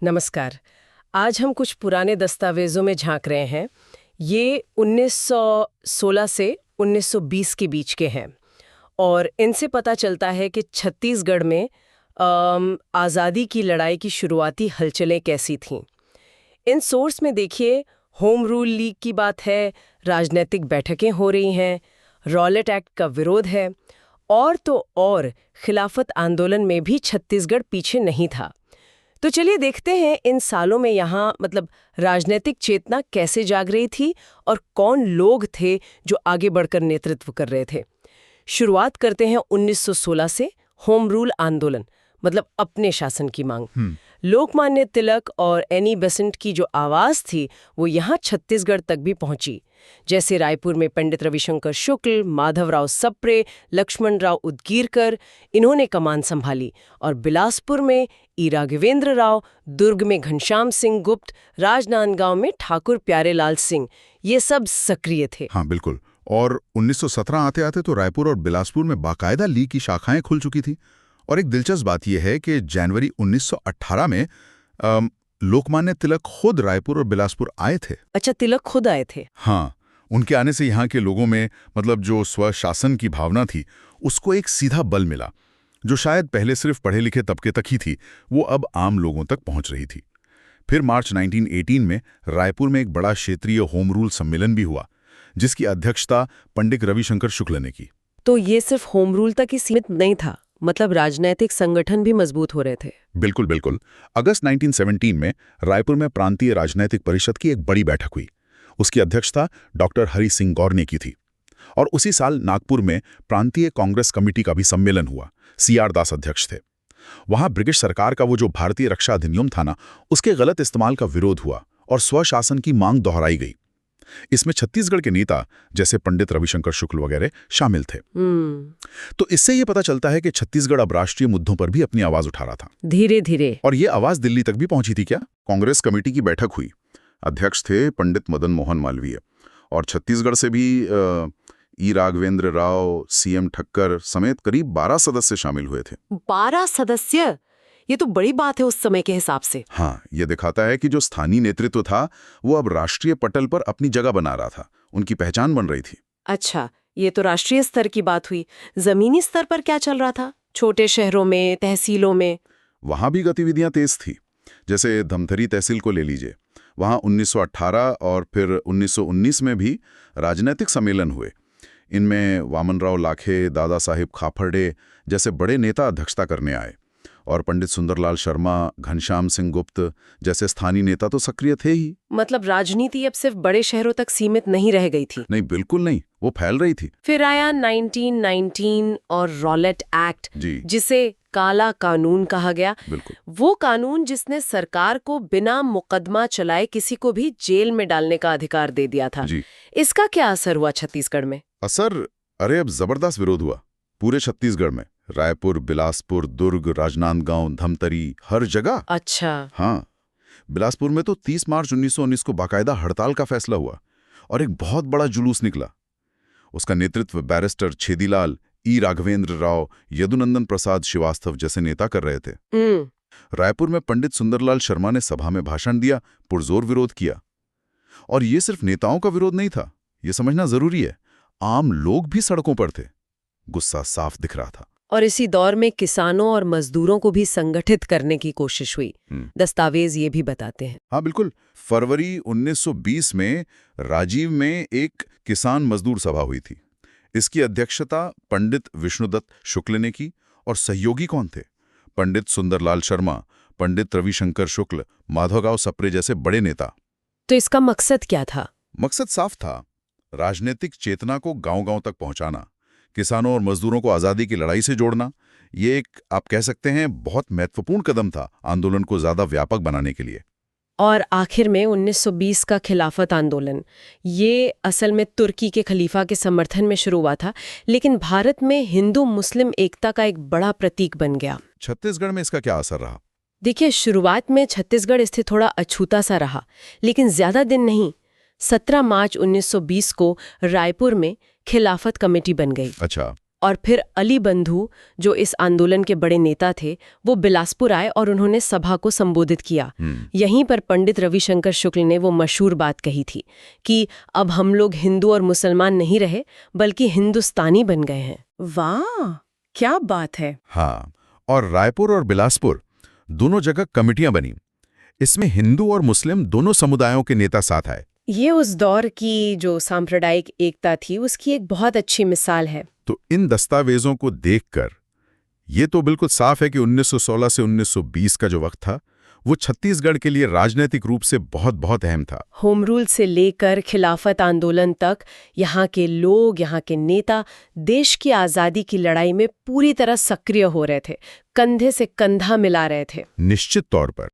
नमस्कार। आज हम कुछ पुराने दस्तावेजों में झांक रहे हैं। ये 1916 से 1920 के बीच के हैं और इनसे पता चलता है कि छत्तीसगढ़ में आज़ादी की लड़ाई की शुरुआती हलचलें कैसी थीं। इन सोर्स में देखिए, होम रूल लीग की बात है, राजनीतिक बैठकें हो रही हैं, रॉलेट एक्ट का विरोध है और तो और खिलाफत आंदोलन में भी छत्तीसगढ़ पीछे नहीं था। तो चलिए देखते हैं इन सालों में यहाँ राजनीतिक चेतना कैसे जाग रही थी और कौन लोग थे जो आगे बढ़कर नेतृत्व कर रहे थे। शुरुआत करते हैं 1916 से। होम रूल आंदोलन अपने शासन की मांग। लोकमान्य तिलक और एनी बेसेंट की जो आवाज थी वो यहाँ छत्तीसगढ़ तक भी पहुंची। जैसे रायपुर में पंडित रविशंकर शुक्ल, माधवराव सप्रे, लक्ष्मणराव उदगीरकर, इन्होंने कमान संभाली और बिलासपुर में ई राघवेंद्र राव, दुर्ग में घनश्याम सिंह गुप्त, राजनांदगांव में ठाकुर प्यारेलाल सिंह, ये सब सक्रिय थे। हाँ बिल्कुल। और 1917 आते आते तो रायपुर और बिलासपुर में बाकायदा लीग की शाखाएं खुल चुकी थी। और एक दिलचस्प बात यह है कि जनवरी 1918 में लोकमान्य तिलक खुद रायपुर और बिलासपुर आए थे। अच्छा, तिलक खुद आए थे? हाँ, उनके आने से यहाँ के लोगों में जो स्वशासन की भावना थी उसको एक सीधा बल मिला, जो शायद पहले सिर्फ पढ़े लिखे तबके तक ही थी, वो अब आम लोगों तक पहुंच रही थी। फिर मार्च 1918 में रायपुर में एक बड़ा क्षेत्रीय होम रूल सम्मेलन भी हुआ, जिसकी अध्यक्षता पंडित रविशंकर शुक्ल ने की। तो ये सिर्फ होम रूल तक ही सीमित नहीं था, राजनीतिक संगठन भी मजबूत हो रहे थे। बिल्कुल बिल्कुल। अगस्त 1917 में रायपुर में प्रांतीय राजनीतिक परिषद की एक बड़ी बैठक हुई। उसकी अध्यक्षता डॉक्टर हरि सिंह गौर ने की थी। और उसी साल नागपुर में प्रांतीय कांग्रेस कमेटी का भी सम्मेलन हुआ। CR दास अध्यक्ष थे। वहां ब्रिटिश सरकार का वो जो भारतीय रक्षा अधिनियम था ना, उसके गलत इस्तेमाल का विरोध हुआ और स्वशासन की मांग दोहराई गई। इसमें छत्तीसगढ़ के नेता जैसे पंडित रविशंकर शुक्ल वगैरह शामिल थे। तो इससे ये पता चलता है कि छत्तीसगढ़ अब राष्ट्रीय मुद्दों पर भी अपनी आवाज उठा रहा था, धीरे धीरे। और ये आवाज दिल्ली तक भी पहुंची थी। क्या कांग्रेस कमेटी की बैठक हुई, अध्यक्ष थे पंडित मदन मोहन मालवीय, और छत्तीसगढ़ से भी ई राघवेंद्र राव, CM ठक्कर समेत करीब 12 सदस्य शामिल हुए थे। 12 सदस्य? ये तो बड़ी बात है उस समय के हिसाब से। हाँ, ये दिखाता है कि जो स्थानीय नेतृत्व था वो अब राष्ट्रीय पटल पर अपनी जगह बना रहा था, उनकी पहचान बन रही थी। अच्छा, ये तो राष्ट्रीय स्तर की बात हुई। जमीनी स्तर पर क्या चल रहा था? छोटे शहरों में, तहसीलों में? वहां भी गतिविधियां तेज थी। जैसे धमतरी तहसील को ले लीजिए, वहां 1918 और फिर 1919 में भी राजनीतिक सम्मेलन हुए। इनमें वामनराव लाखे, दादा साहिब खाफरडे जैसे बड़े नेता अध्यक्षता करने आए, और पंडित सुंदरलाल शर्मा, घनश्याम सिंह गुप्त जैसे स्थानीय नेता तो सक्रिय थे ही। राजनीति अब सिर्फ बड़े शहरों तक सीमित नहीं रह गई थी। नहीं, बिल्कुल नहीं, वो फैल रही थी। फिर आया 1919 और रॉलेट एक्ट, जिसे काला कानून कहा गया। बिल्कुल। वो कानून जिसने सरकार को बिना मुकदमा चलाए किसी को भी जेल में डालने का अधिकार दे दिया था। इसका क्या असर हुआ छत्तीसगढ़ में? असर? अरे अब जबरदस्त विरोध हुआ पूरे छत्तीसगढ़ में। रायपुर, बिलासपुर, दुर्ग, राजनांदगांव, धमतरी, हर जगह। अच्छा। हाँ, बिलासपुर में तो 30 मार्च 1919 को बाकायदा हड़ताल का फैसला हुआ और एक बहुत बड़ा जुलूस निकला। उसका नेतृत्व बैरिस्टर छेदीलाल, ई राघवेंद्र राव, यदुनंदन प्रसाद श्रीवास्तव जैसे नेता कर रहे थे। रायपुर में पंडित सुंदरलाल शर्मा ने सभा में भाषण दिया, पुरजोर विरोध किया। और ये सिर्फ नेताओं का विरोध नहीं था, ये समझना जरूरी है, आम लोग भी सड़कों पर थे। गुस्सा साफ दिख रहा था। और इसी दौर में किसानों और मजदूरों को भी संगठित करने की कोशिश हुई। दस्तावेज ये भी बताते हैं। हाँ बिल्कुल। फरवरी 1920 में राजीव में एक किसान मजदूर सभा हुई थी। इसकी अध्यक्षता पंडित विष्णुदत्त शुक्ल ने की, और सहयोगी कौन थे? पंडित सुंदरलाल शर्मा, पंडित रविशंकर शुक्ल, माधवराव सप्रे जैसे बड़े नेता। तो इसका मकसद क्या था? मकसद साफ था, राजनीतिक चेतना को गांव-गांव तक पहुंचाना, किसानों और मजदूरों को आजादी की लड़ाई से जोड़ना। ये एक, आप कह सकते हैं, बहुत महत्वपूर्ण कदम था आंदोलन को ज्यादा व्यापक बनाने के लिए। और आखिर में 1920 का खिलाफत आंदोलन, ये असल में तुर्की के खलीफा के समर्थन में शुरू हुआ था, लेकिन भारत में हिंदू मुस्लिम एकता का एक बड़ा प्रतीक बन गया। छत्तीसगढ़ में इसका क्या असर रहा? देखिए, शुरुआत में छत्तीसगढ़ इससे थोड़ा अछूता सा रहा, लेकिन ज्यादा दिन नहीं। 17 मार्च 1920 को रायपुर में खिलाफत कमेटी बन गई। अच्छा। और फिर अली बंधु, जो इस आंदोलन के बड़े नेता थे, वो बिलासपुर आए और उन्होंने सभा को संबोधित किया। यहीं पर पंडित रविशंकर शुक्ल ने वो मशहूर बात कही थी कि अब हम लोग हिंदू और मुसलमान नहीं रहे, बल्कि हिंदुस्तानी बन गए हैं। वाह, क्या बात है। हाँ, और रायपुर और बिलासपुर दोनों जगह कमिटियां बनी। इसमें हिंदू और मुस्लिम दोनों समुदायों के नेता साथ आए। ये उस दौर की जो सांप्रदायिक एकता थी उसकी एक बहुत अच्छी मिसाल है। तो इन दस्तावेजों को देखकर ये तो बिल्कुल साफ है कि 1916 से 1920 का जो वक्त था वो छत्तीसगढ़ के लिए राजनीतिक रूप से बहुत बहुत अहम था। होम रूल से लेकर खिलाफत आंदोलन तक यहाँ के लोग, यहाँ के नेता देश की आज़ादी की लड़ाई में पूरी तरह सक्रिय हो रहे थे, कंधे से कंधा मिला रहे थे। निश्चित तौर पर